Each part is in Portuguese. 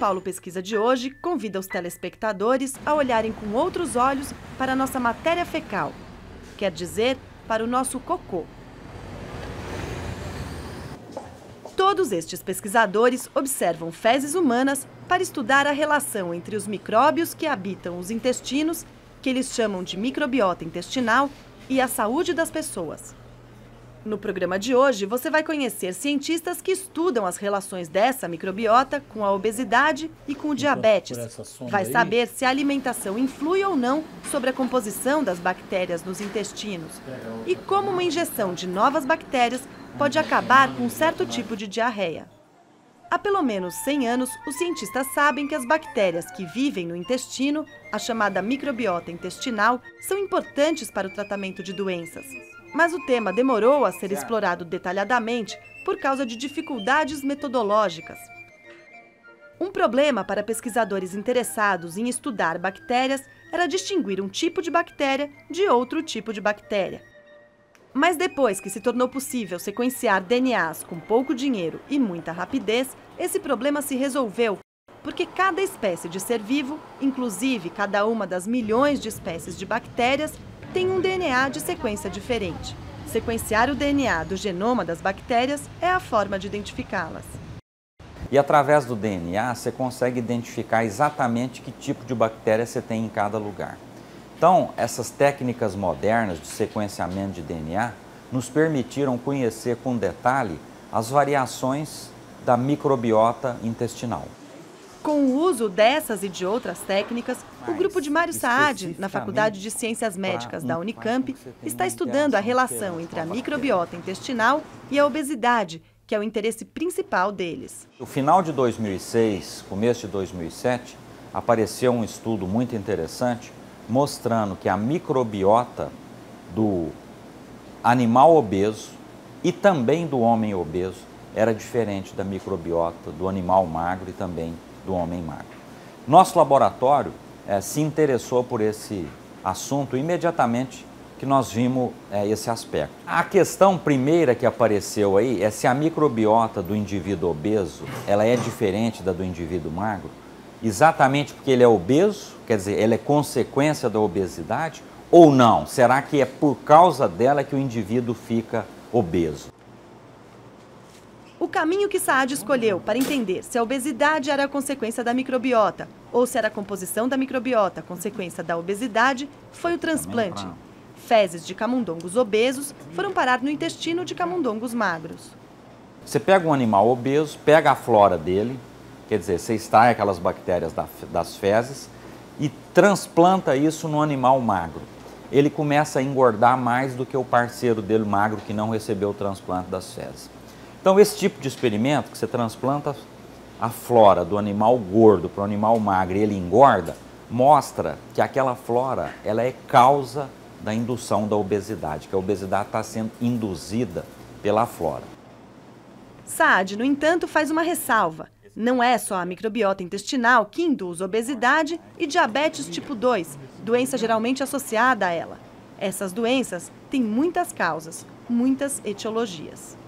Paulo Pesquisa de hoje convida os telespectadores a olharem com outros olhos para a nossa matéria fecal, quer dizer, para o nosso cocô. Todos estes pesquisadores observam fezes humanas para estudar a relação entre os micróbios que habitam os intestinos, que eles chamam de microbiota intestinal, e a saúde das pessoas. No programa de hoje, você vai conhecer cientistas que estudam as relações dessa microbiota com a obesidade e com o diabetes. Vai saber se a alimentação influi ou não sobre a composição das bactérias nos intestinos e como uma injeção de novas bactérias pode acabar com um certo tipo de diarreia. Há pelo menos 100 anos, os cientistas sabem que as bactérias que vivem no intestino, a chamada microbiota intestinal, são importantes para o tratamento de doenças. Mas o tema demorou a ser explorado detalhadamente por causa de dificuldades metodológicas. Um problema para pesquisadores interessados em estudar bactérias era distinguir um tipo de bactéria de outro tipo de bactéria. Mas depois que se tornou possível sequenciar DNAs com pouco dinheiro e muita rapidez, esse problema se resolveu, porque cada espécie de ser vivo, inclusive cada uma das milhões de espécies de bactérias, tem um DNA de sequência diferente. Sequenciar o DNA do genoma das bactérias é a forma de identificá-las. E através do DNA você consegue identificar exatamente que tipo de bactéria você tem em cada lugar. Então, essas técnicas modernas de sequenciamento de DNA nos permitiram conhecer com detalhe as variações da microbiota intestinal. Com o uso dessas e de outras técnicas, o grupo de Mário Saad, na Faculdade de Ciências Médicas da Unicamp, está estudando a relação entre a microbiota intestinal e a obesidade, que é o interesse principal deles. No final de 2006, começo de 2007, apareceu um estudo muito interessante mostrando que a microbiota do animal obeso e também do homem obeso era diferente da microbiota do animal magro e também do homem magro. Nosso laboratório se interessou por esse assunto imediatamente que nós vimos esse aspecto. A questão primeira que apareceu aí é se a microbiota do indivíduo obeso ela é diferente da do indivíduo magro, exatamente porque ele é obeso, quer dizer, ele é consequência da obesidade ou não? Será que é por causa dela que o indivíduo fica obeso? O caminho que Saad escolheu para entender se a obesidade era a consequência da microbiota ou se era a composição da microbiota consequência da obesidade foi o transplante. Fezes de camundongos obesos foram parar no intestino de camundongos magros. Você pega um animal obeso, pega a flora dele, quer dizer, você extrai aquelas bactérias das fezes e transplanta isso no animal magro. Ele começa a engordar mais do que o parceiro dele magro que não recebeu o transplante das fezes. Então, esse tipo de experimento, que você transplanta a flora do animal gordo para o animal magro e ele engorda, mostra que aquela flora ela é causa da indução da obesidade, que a obesidade está sendo induzida pela flora. Saad, no entanto, faz uma ressalva. Não é só a microbiota intestinal que induz obesidade e diabetes tipo 2, doença geralmente associada a ela. Essas doenças têm muitas causas, muitas etiologias.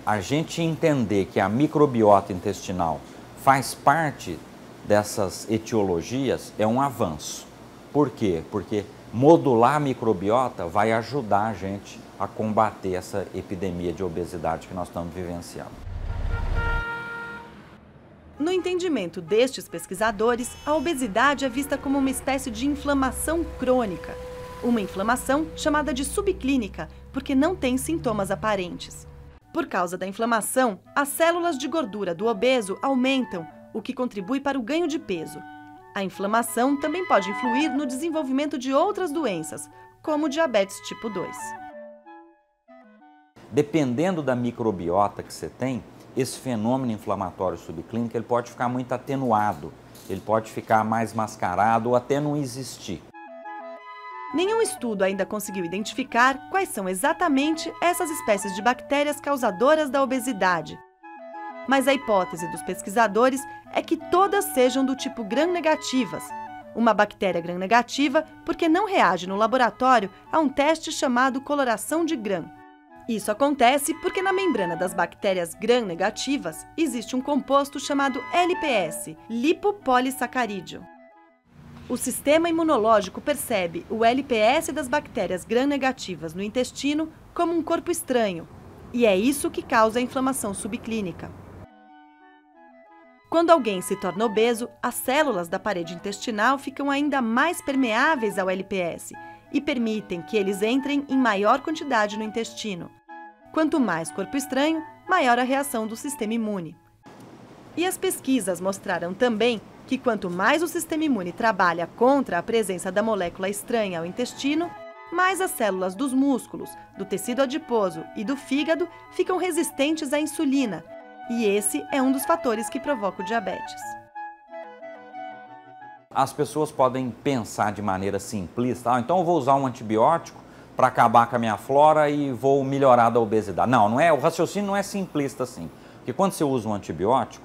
A gente entender que a microbiota intestinal faz parte dessas etiologias é um avanço. Por quê? Porque modular a microbiota vai ajudar a gente a combater essa epidemia de obesidade que nós estamos vivenciando. No entendimento destes pesquisadores, a obesidade é vista como uma espécie de inflamação crônica. Uma inflamação chamada de subclínica, porque não tem sintomas aparentes. Por causa da inflamação, as células de gordura do obeso aumentam, o que contribui para o ganho de peso. A inflamação também pode influir no desenvolvimento de outras doenças, como o diabetes tipo 2. Dependendo da microbiota que você tem, esse fenômeno inflamatório subclínico ele pode ficar muito atenuado, ele pode ficar mais mascarado ou até não existir. Nenhum estudo ainda conseguiu identificar quais são exatamente essas espécies de bactérias causadoras da obesidade. Mas a hipótese dos pesquisadores é que todas sejam do tipo gram-negativas, uma bactéria gram-negativa porque não reage no laboratório a um teste chamado coloração de Gram. Isso acontece porque na membrana das bactérias gram-negativas existe um composto chamado LPS, lipopolissacarídeo. O sistema imunológico percebe o LPS das bactérias gram-negativas no intestino como um corpo estranho, e é isso que causa a inflamação subclínica. Quando alguém se torna obeso, as células da parede intestinal ficam ainda mais permeáveis ao LPS e permitem que eles entrem em maior quantidade no intestino. Quanto mais corpo estranho, maior a reação do sistema imune. E as pesquisas mostraram também que quanto mais o sistema imune trabalha contra a presença da molécula estranha ao intestino, mais as células dos músculos, do tecido adiposo e do fígado ficam resistentes à insulina, e esse é um dos fatores que provoca o diabetes. As pessoas podem pensar de maneira simplista, então eu vou usar um antibiótico para acabar com a minha flora e vou melhorar da obesidade. Não é, o raciocínio não é simplista assim, porque quando você usa um antibiótico,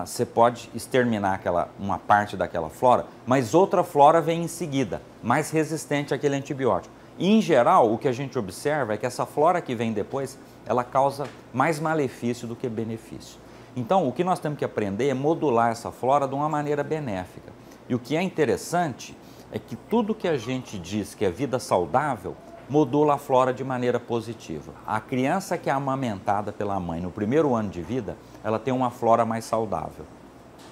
você pode exterminar uma parte daquela flora, mas outra flora vem em seguida, mais resistente àquele antibiótico. E, em geral, o que a gente observa é que essa flora que vem depois, ela causa mais malefício do que benefício. Então, o que nós temos que aprender é modular essa flora de uma maneira benéfica. E o que é interessante é que tudo que a gente diz que é vida saudável, modula a flora de maneira positiva. A criança que é amamentada pela mãe no primeiro ano de vida, ela tem uma flora mais saudável.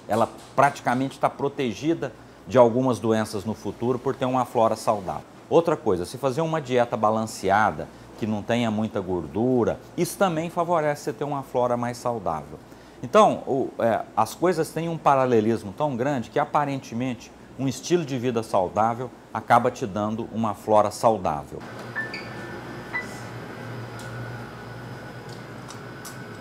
Ela praticamente está protegida de algumas doenças no futuro por ter uma flora saudável. Outra coisa, se fazer uma dieta balanceada, que não tenha muita gordura, isso também favorece você ter uma flora mais saudável. Então, as coisas têm um paralelismo tão grande que aparentemente um estilo de vida saudável acaba te dando uma flora saudável.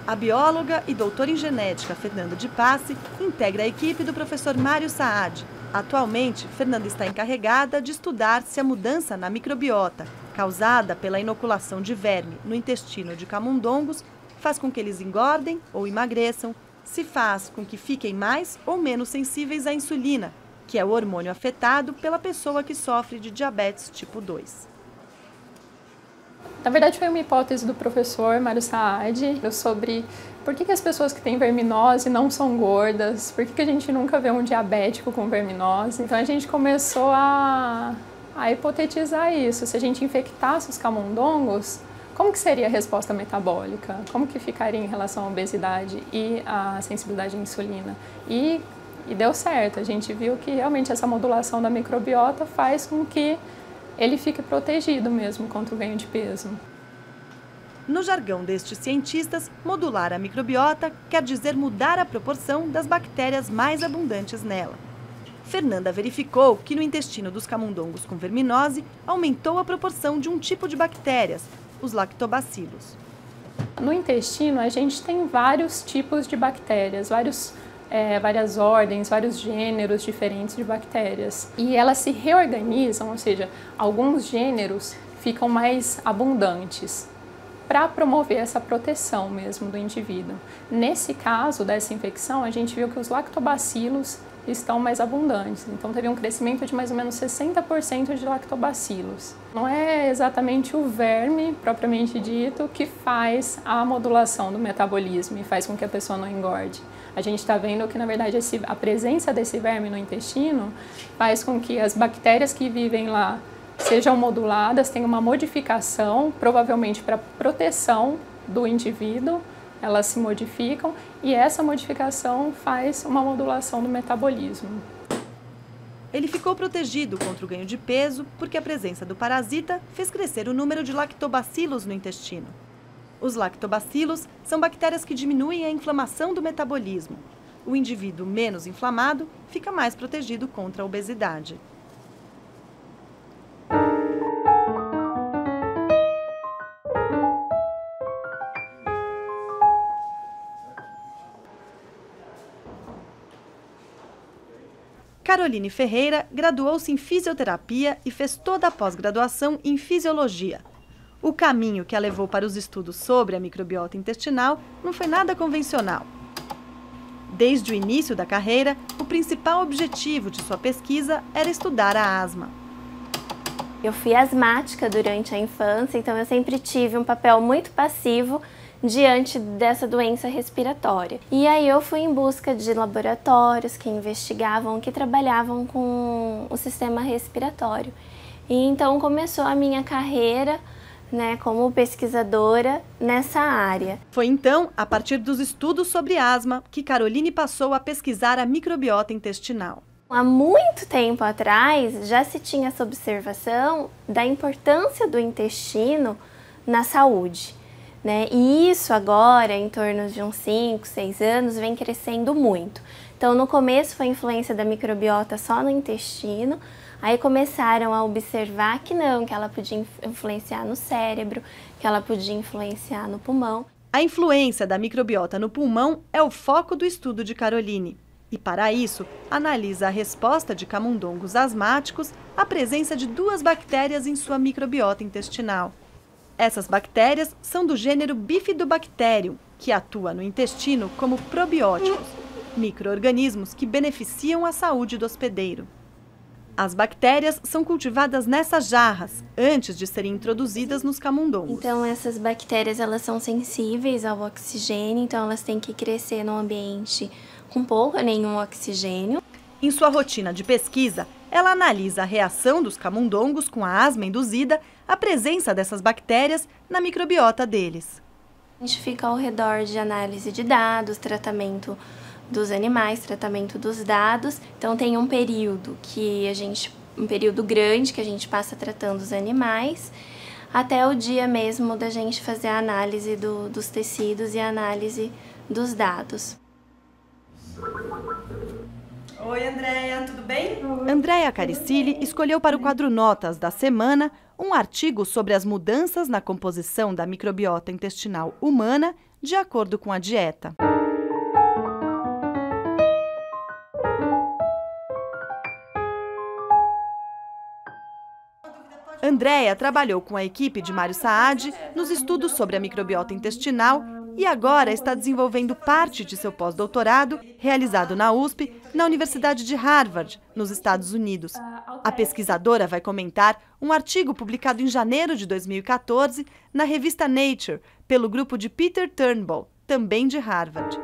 A bióloga e doutora em genética Fernanda de Passe integra a equipe do professor Mário Saad. Atualmente, Fernanda está encarregada de estudar se a mudança na microbiota, causada pela inoculação de verme no intestino de camundongos, faz com que eles engordem ou emagreçam, se faz com que fiquem mais ou menos sensíveis à insulina, que é o hormônio afetado pela pessoa que sofre de diabetes tipo 2. Na verdade, foi uma hipótese do professor Mário Saad sobre por que as pessoas que têm verminose não são gordas, por que a gente nunca vê um diabético com verminose. Então a gente começou a hipotetizar isso. Se a gente infectasse os camundongos, como que seria a resposta metabólica? Como que ficaria em relação à obesidade e à sensibilidade à insulina? E deu certo, a gente viu que realmente essa modulação da microbiota faz com que ele fique protegido mesmo contra o ganho de peso. No jargão destes cientistas, modular a microbiota quer dizer mudar a proporção das bactérias mais abundantes nela. Fernanda verificou que no intestino dos camundongos com verminose aumentou a proporção de um tipo de bactérias, os lactobacilos. No intestino, a gente tem vários tipos de bactérias, várias ordens, vários gêneros diferentes de bactérias. E elas se reorganizam, ou seja, alguns gêneros ficam mais abundantes para promover essa proteção mesmo do indivíduo. Nesse caso dessa infecção, a gente viu que os lactobacilos estão mais abundantes. Então, teve um crescimento de mais ou menos 60% de lactobacilos. Não é exatamente o verme, propriamente dito, que faz a modulação do metabolismo e faz com que a pessoa não engorde. A gente está vendo que, na verdade, a presença desse verme no intestino faz com que as bactérias que vivem lá sejam moduladas, tenham uma modificação, provavelmente para proteção do indivíduo, elas se modificam e essa modificação faz uma modulação do metabolismo. Ele ficou protegido contra o ganho de peso porque a presença do parasita fez crescer o número de lactobacilos no intestino. Os lactobacilos são bactérias que diminuem a inflamação do metabolismo. O indivíduo menos inflamado fica mais protegido contra a obesidade. Caroline Ferreira graduou-se em fisioterapia e fez toda a pós-graduação em fisiologia. O caminho que a levou para os estudos sobre a microbiota intestinal não foi nada convencional. Desde o início da carreira, o principal objetivo de sua pesquisa era estudar a asma. Eu fui asmática durante a infância, então eu sempre tive um papel muito passivo diante dessa doença respiratória. E aí eu fui em busca de laboratórios que investigavam, que trabalhavam com o sistema respiratório. E então começou a minha carreira, né, como pesquisadora nessa área. Foi então, a partir dos estudos sobre asma, que Caroline passou a pesquisar a microbiota intestinal. Há muito tempo atrás já se tinha essa observação da importância do intestino na saúde, né? E isso agora, em torno de uns 5, 6 anos, vem crescendo muito. Então no começo foi a influência da microbiota só no intestino, aí começaram a observar que não, que ela podia influenciar no cérebro, que ela podia influenciar no pulmão. A influência da microbiota no pulmão é o foco do estudo de Caroline. E, para isso, analisa a resposta de camundongos asmáticos à presença de 2 bactérias em sua microbiota intestinal. Essas bactérias são do gênero Bifidobacterium, que atua no intestino como probióticos, micro-organismos que beneficiam a saúde do hospedeiro. As bactérias são cultivadas nessas jarras, antes de serem introduzidas nos camundongos. Então essas bactérias elas são sensíveis ao oxigênio, então elas têm que crescer num ambiente com pouco ou nenhum oxigênio. Em sua rotina de pesquisa, ela analisa a reação dos camundongos com a asma induzida à presença dessas bactérias na microbiota deles. A gente fica ao redor de análise de dados, tratamento dos animais, tratamento dos dados. Então tem um período um período grande que a gente passa tratando os animais, até o dia mesmo da gente fazer a análise dos tecidos e a análise dos dados. Oi, Andréia, tudo bem? Andréia Caricilli escolheu para o quadro Notas da semana um artigo sobre as mudanças na composição da microbiota intestinal humana de acordo com a dieta. Andréia trabalhou com a equipe de Mário Saad nos estudos sobre a microbiota intestinal e agora está desenvolvendo parte de seu pós-doutorado, realizado na USP, na Universidade de Harvard, nos Estados Unidos. A pesquisadora vai comentar um artigo publicado em janeiro de 2014 na revista Nature, pelo grupo de Peter Turnbull, também de Harvard.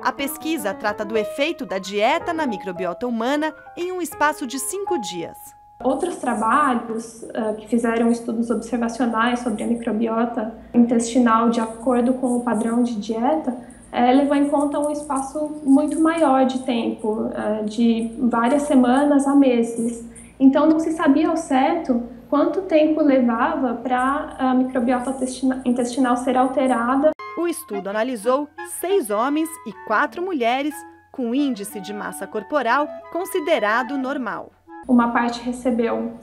A pesquisa trata do efeito da dieta na microbiota humana em um espaço de 5 dias. Outros trabalhos que fizeram estudos observacionais sobre a microbiota intestinal de acordo com o padrão de dieta levou em conta um espaço muito maior de tempo, de várias semanas a meses. Então não se sabia ao certo quanto tempo levava para a microbiota intestinal ser alterada. O estudo analisou 6 homens e 4 mulheres com índice de massa corporal considerado normal. Uma parte recebeu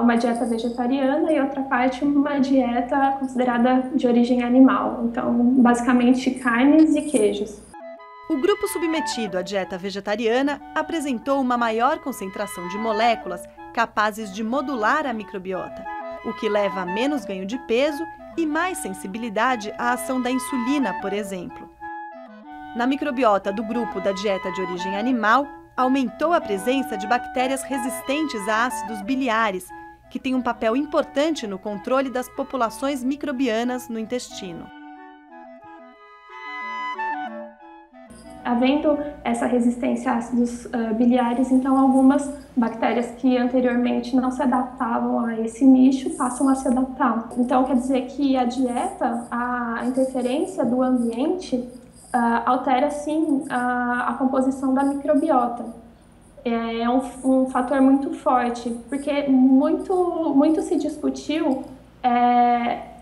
uma dieta vegetariana e outra parte uma dieta considerada de origem animal, então basicamente carnes e queijos. O grupo submetido à dieta vegetariana apresentou uma maior concentração de moléculas capazes de modular a microbiota, o que leva a menos ganho de peso e mais sensibilidade à ação da insulina, por exemplo. Na microbiota do grupo da dieta de origem animal, aumentou a presença de bactérias resistentes a ácidos biliares, que têm um papel importante no controle das populações microbianas no intestino. Havendo essa resistência a ácidos biliares, então algumas bactérias que anteriormente não se adaptavam a esse nicho passam a se adaptar. Então quer dizer que a dieta, a interferência do ambiente, altera sim a composição da microbiota. É um fator muito forte, porque muito se discutiu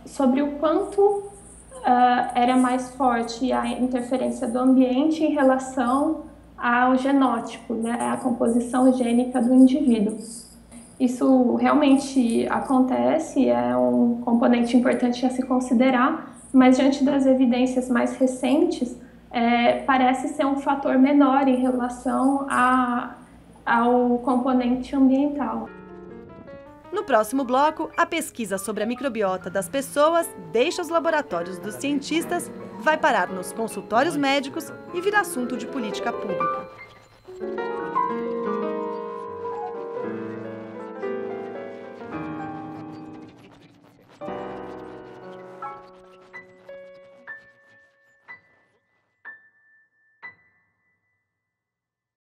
sobre o quanto era mais forte a interferência do ambiente em relação ao genótipo, né, a composição gênica do indivíduo. Isso realmente acontece, é um componente importante a se considerar, mas diante das evidências mais recentes, parece ser um fator menor em relação ao componente ambiental. No próximo bloco, a pesquisa sobre a microbiota das pessoas deixa os laboratórios dos cientistas, vai parar nos consultórios médicos e vira assunto de política pública.